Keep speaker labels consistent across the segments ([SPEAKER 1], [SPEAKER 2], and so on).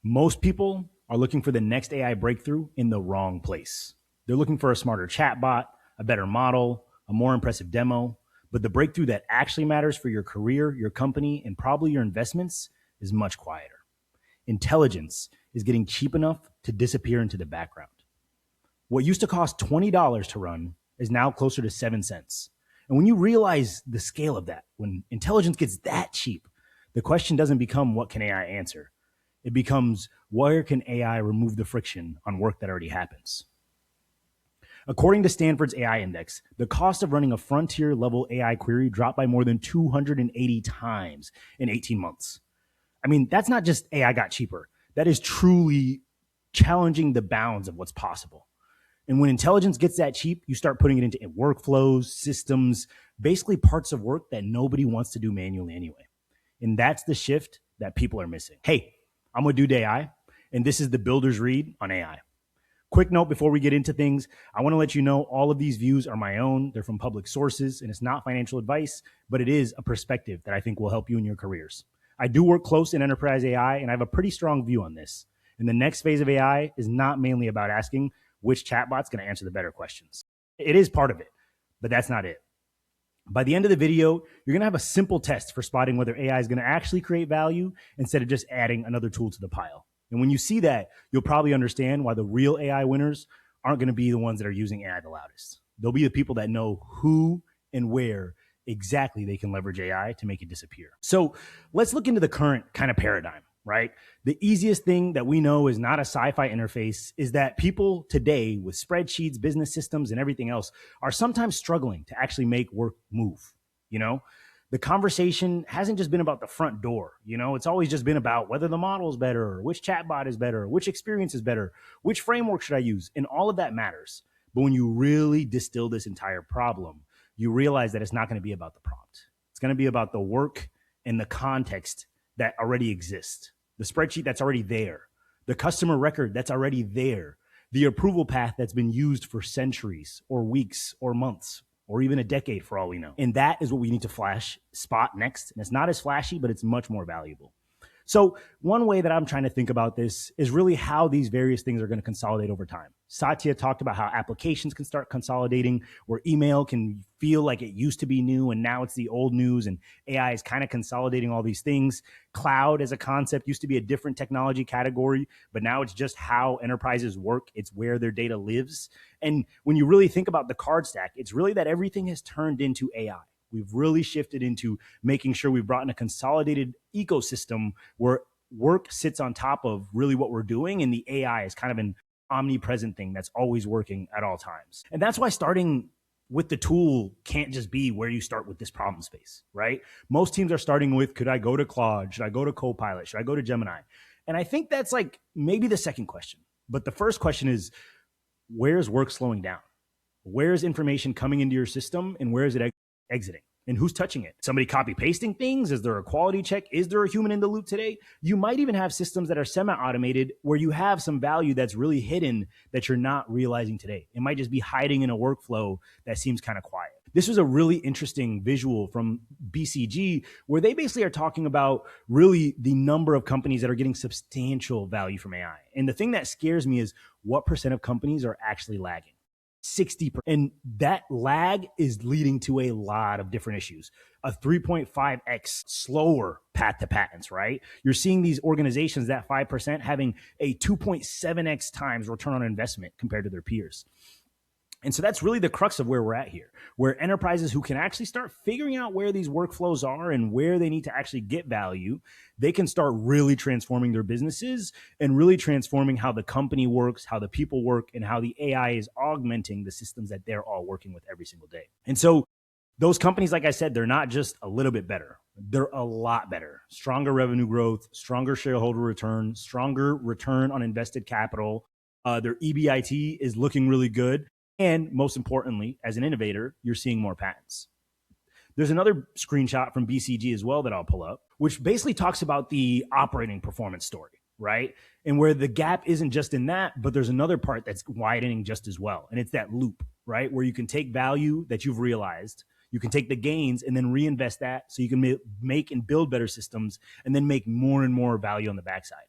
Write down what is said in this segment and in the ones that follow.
[SPEAKER 1] Most people are looking for the next AI breakthrough in the wrong place. They're looking for a smarter chatbot, a better model, a more impressive demo. But the breakthrough that actually matters for your career, your company, and probably your investments is much quieter. Intelligence is getting cheap enough to disappear into the background. What used to cost $20 to run is now closer to 7 cents. And when you realize the scale of that, when intelligence gets that cheap, the question doesn't become what can AI answer? It becomes where can AI remove the friction on work that already happens? According to Stanford's AI Index, the cost of running a frontier level AI query dropped by more than 280 times in 18 months. I mean, that's not just AI got cheaper. That is truly challenging the bounds of what's possible. And when intelligence gets that cheap, you start putting it into workflows, systems, basically parts of work that nobody wants to do manually anyway. And that's the shift that people are missing. Hey, I'm with Dude AI, and this is the Builder's Read on AI. Quick note before we get into things, I want to let you know all of these views are my own. They're from public sources, and it's not financial advice, but it is a perspective that I think will help you in your careers. I do work close in enterprise AI, and I have a pretty strong view on this. And the next phase of AI is not mainly about asking which chatbot's going to answer the better questions. It is part of it, but that's not it. By the end of the video, you're going to have a simple test for spotting whether AI is going to actually create value instead of just adding another tool to the pile. And when you see that, you'll probably understand why the real AI winners aren't going to be the ones that are using AI the loudest. They'll be the people that know who and where exactly they can leverage AI to make it disappear. So let's look into the current kind of paradigm, right? The easiest thing that we know is not a sci-fi interface is that people today with spreadsheets, business systems, and everything else are sometimes struggling to actually make work move. You know, the conversation hasn't just been about the front door. You know, it's always just been about whether the model is better, or which chatbot is better, or which experience is better, which framework should I use? And all of that matters. But when you really distill this entire problem, you realize that it's not going to be about the prompt. It's going to be about the work and the context that already exists, the spreadsheet that's already there, the customer record that's already there, the approval path that's been used for centuries or weeks or months or even a decade for all we know. And that is what we need to spot next. And it's not as flashy, but it's much more valuable. So one way that I'm trying to think about this is really how these various things are going to consolidate over time. Satya talked about how applications can start consolidating, where email can feel like it used to be new and now it's the old news, and AI is kind of consolidating all these things. Cloud as a concept used to be a different technology category, but now it's just how enterprises work. It's where their data lives. And when you really think about the card stack, it's really that everything has turned into AI. We've really shifted into making sure we've brought in a consolidated ecosystem where work sits on top of really what we're doing, and the AI is kind of an omnipresent thing that's always working at all times. And that's why starting with the tool can't just be where you start with this problem space, right? Most teams are starting with, could I go to Claude? Should I go to Copilot? Should I go to Gemini? And I think that's like maybe the second question. But the first question is, where's work slowing down? Where's information coming into your system, and where is it exiting? And who's touching it? Somebody copy pasting things? Is there a quality check? Is there a human in the loop today? You might even have systems that are semi-automated where you have some value that's really hidden that you're not realizing today. It might just be hiding in a workflow that seems kind of quiet. This was a really interesting visual from BCG where they basically are talking about really the number of companies that are getting substantial value from AI. And the thing that scares me is what % of companies are actually lagging. 60%. And that lag is leading to a lot of different issues. A 3.5x slower path to patents, right? You're seeing these organizations, that 5%, having a 2.7x times return on investment compared to their peers. And so that's really the crux of where we're at here, where enterprises who can actually start figuring out where these workflows are and where they need to actually get value, they can start really transforming their businesses and really transforming how the company works, how the people work, and how the AI is augmenting the systems that they're all working with every single day. And so those companies, like I said, they're not just a little bit better. They're a lot better. Stronger revenue growth, stronger shareholder return, stronger return on invested capital. Their EBIT is looking really good. And most importantly, as an innovator, you're seeing more patents. There's another screenshot from BCG as well that I'll pull up, which basically talks about the operating performance story, right? And where the gap isn't just in that, but there's another part that's widening just as well. And it's that loop, right? Where you can take value that you've realized, you can take the gains and then reinvest that so you can make and build better systems and then make more and more value on the backside.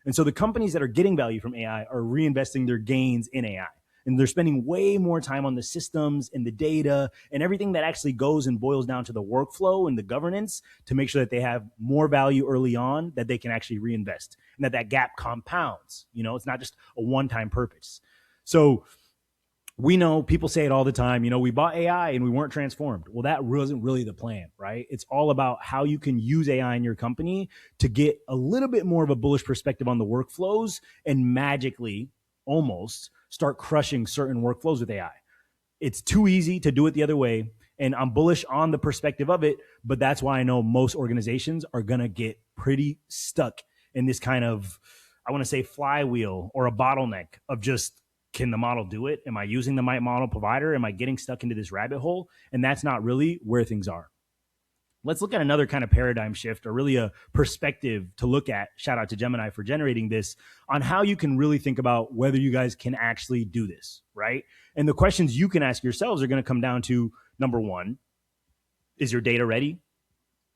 [SPEAKER 1] And so the companies that are getting value from AI are reinvesting their gains in AI. And they're spending way more time on the systems and the data and everything that actually goes and boils down to the workflow and the governance to make sure that they have more value early on that they can actually reinvest and that gap compounds. It's not just a one-time purpose. So we know people say it all the time, we bought AI and we weren't transformed. Well, that wasn't really the plan, right? It's all about how you can use AI in your company to get a little bit more of a bullish perspective on the workflows and magically almost start crushing certain workflows with AI. It's too easy to do it the other way. And I'm bullish on the perspective of it, but that's why I know most organizations are going to get pretty stuck in this kind of, I want to say, flywheel or a bottleneck of just, can the model do it? Am I using the right model provider? Am I getting stuck into this rabbit hole? And that's not really where things are. Let's look at another kind of paradigm shift or really a perspective to look at. Shout out to Gemini for generating this on how you can really think about whether you guys can actually do this, right? And the questions you can ask yourselves are going to come down to, number one, is your data ready?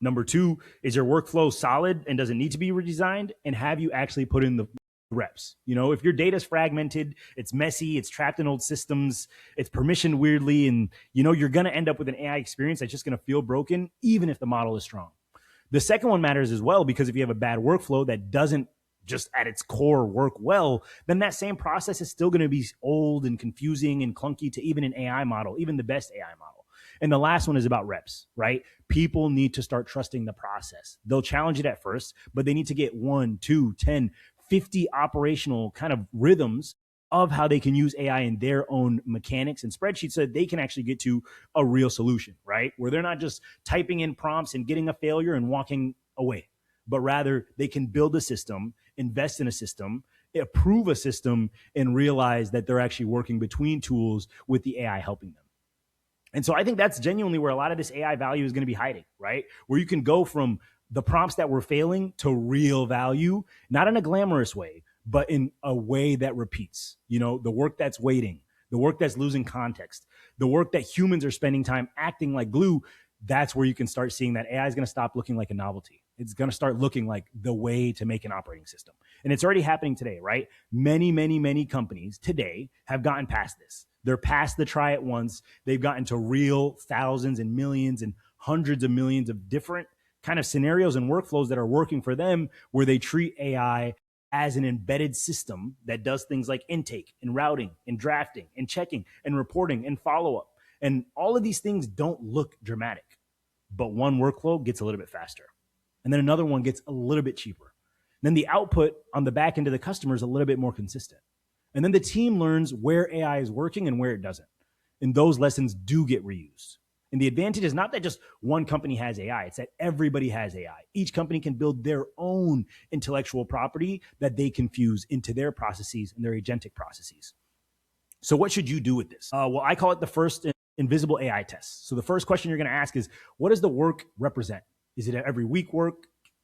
[SPEAKER 1] Number two, is your workflow solid and does it need to be redesigned? And have you actually put in the reps? If your data is fragmented, it's messy, it's trapped in old systems, it's permissioned weirdly, and you're going to end up with an AI experience that's just going to feel broken, even if the model is strong. The second one matters as well, because if you have a bad workflow that doesn't just at its core work well, then that same process is still going to be old and confusing and clunky to even an AI model, even the best AI model. And the last one is about reps, right? People need to start trusting the process. They'll challenge it at first, but they need to get 1, 2, 10, 50 operational kind of rhythms of how they can use AI in their own mechanics and spreadsheets so that they can actually get to a real solution, right? Where they're not just typing in prompts and getting a failure and walking away, but rather they can build a system, invest in a system, approve a system, and realize that they're actually working between tools with the AI helping them. And so I think that's genuinely where a lot of this AI value is going to be hiding, right? Where you can go from the prompts that were failing to real value, not in a glamorous way, but in a way that repeats. The work that's waiting, the work that's losing context, the work that humans are spending time acting like glue. That's where you can start seeing that AI is going to stop looking like a novelty. It's going to start looking like the way to make an operating system. And it's already happening today, right? Many, many, many companies today have gotten past this. They're past the try it once. They've gotten to real thousands and millions and hundreds of millions of different kind of scenarios and workflows that are working for them, where they treat AI as an embedded system that does things like intake and routing and drafting and checking and reporting and follow-up. And all of these things don't look dramatic, but one workflow gets a little bit faster. And then another one gets a little bit cheaper. Then the output on the back end of the customer is a little bit more consistent. And then the team learns where AI is working and where it doesn't. And those lessons do get reused. And the advantage is not that just one company has AI, it's that everybody has AI. Each company can build their own intellectual property that they can fuse into their processes and their agentic processes. So what should you do with this? Well, I call it the first invisible AI test. So the first question you're going to ask is, what does the work represent? Is it every week work?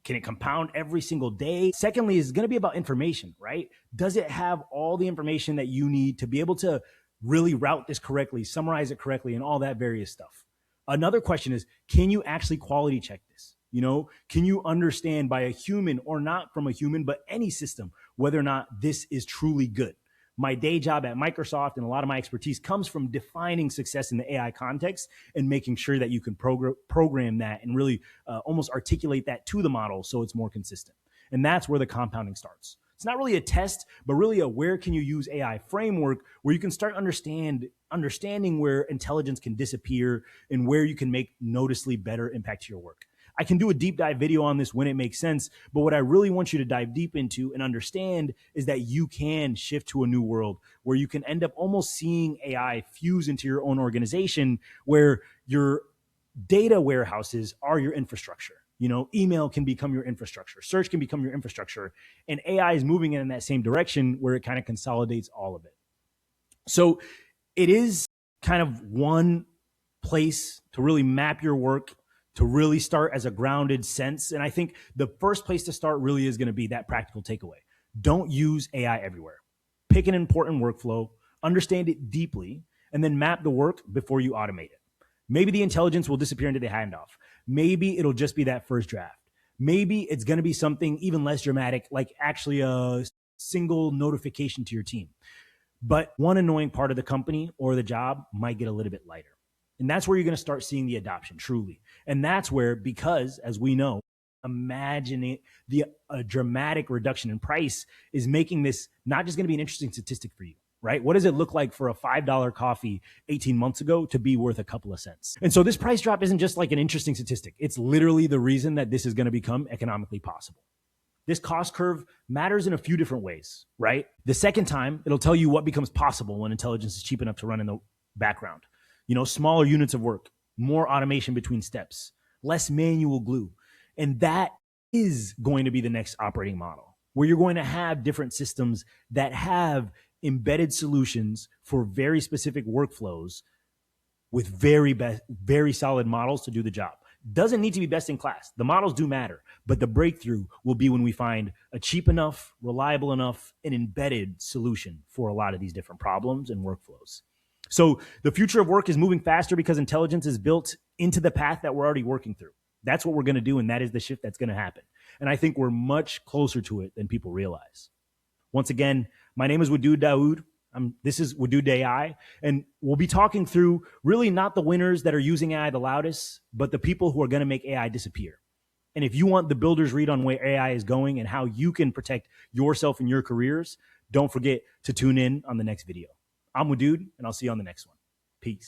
[SPEAKER 1] Can it compound every single day? Secondly, is it going to be about information, right? Does it have all the information that you need to be able to really route this correctly, summarize it correctly, and all that various stuff? Another question is, can you actually quality check this? Can you understand by a human or not from a human, but any system, whether or not this is truly good? My day job at Microsoft and a lot of my expertise comes from defining success in the AI context and making sure that you can program that and really almost articulate that to the model so it's more consistent. And that's where the compounding starts. It's not really a test, but really a where can you use AI framework where you can start understanding where intelligence can disappear and where you can make noticeably better impact to your work. I can do a deep dive video on this when it makes sense, but what I really want you to dive deep into and understand is that you can shift to a new world where you can end up almost seeing AI fuse into your own organization, where your data warehouses are your infrastructure. Email can become your infrastructure. Search can become your infrastructure. And AI is moving in that same direction where it kind of consolidates all of it. So it is kind of one place to really map your work, to really start as a grounded sense. And I think the first place to start really is going to be that practical takeaway. Don't use AI everywhere. Pick an important workflow, understand it deeply, and then map the work before you automate it. Maybe the intelligence will disappear into the handoff. Maybe it'll just be that first draft. Maybe it's going to be something even less dramatic, like actually a single notification to your team. But one annoying part of the company or the job might get a little bit lighter. And that's where you're going to start seeing the adoption truly. And that's where, because as we know, imagine it, a dramatic reduction in price is making this not just going to be an interesting statistic for you, right? What does it look like for a $5 coffee 18 months ago to be worth a couple of cents? And so this price drop isn't just like an interesting statistic. It's literally the reason that this is going to become economically possible. This cost curve matters in a few different ways, right? The second time, it'll tell you what becomes possible when intelligence is cheap enough to run in the background. Smaller units of work, more automation between steps, less manual glue. And that is going to be the next operating model, where you're going to have different systems that have embedded solutions for very specific workflows with very solid models to do the job. Doesn't need to be best in class. The models do matter, but the breakthrough will be when we find a cheap enough, reliable enough, and embedded solution for a lot of these different problems and workflows. So the future of work is moving faster because intelligence is built into the path that we're already working through. That's what we're going to do, and that is the shift that's going to happen. And I think we're much closer to it than people realize. Once again, my name is Wadud Daoud. This is Wadud AI, and we'll be talking through really not the winners that are using AI the loudest, but the people who are going to make AI disappear. And if you want the builder's read on where AI is going and how you can protect yourself and your careers, don't forget to tune in on the next video. I'm Wadud, and I'll see you on the next one. Peace.